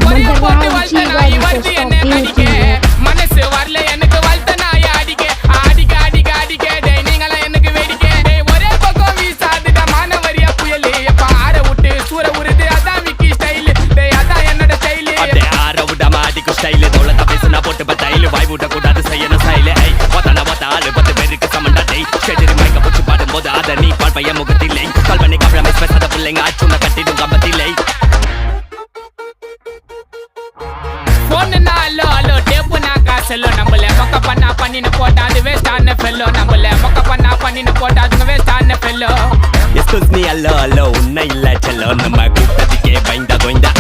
பொரிய போட்டு வளர்த்த நாய் வருது என்ன கடிக்க மனசு வரல எனக்கு வளர்த்த நாய் அடிக்க அடிக்க அடிக்க அடிக்க டேய் நீங்களா எனக்கு வேடிக்க டேய் ஒரே பக்கம் வீசாதுடா மானவரியா புயலே எப்ப ஆற விட்டு சூற உருது அதான் விக்கி ஸ்டைல் டேய் அதான் என்னோட ஸ்டைல் அடே ஆற விட மாடிக்கு ஸ்டைல் தோளத்த பேசுனா போட்டு பத்தையில வாய் விட கூடாது செய்யணும் ஸ்டைல் ஐ ஒத்தன ஒத்தாலு 10 பேருக்கு சமண்டா டேய் ஷெடரி மைக்க புடிச்சு பாடும்போது அத நீ பால் பைய முகத்திலே கல்வனை கப்ளமே பேசாத புள்ளைங்க அச்சுன கட்டிடும் கம்பத்திலே போன் நாலோ அலோ டேப்பு நான் காசலோ நம்மள மொக்க பண்ணா பண்ணின போட்டா அது வேஸ்ட் ஆன ஃபெல்லோ நம்மள மொக்க பண்ணா பண்ணின போட்டா அது வேஸ்ட் ஆன ஃபெல்லோ எஸ்கூஸ் மீ அல்லோ அல்லோ உன்னை இல்ல செல்லோ நம்ம கூட்டத்துக்கே பயந்தா கோயந்தா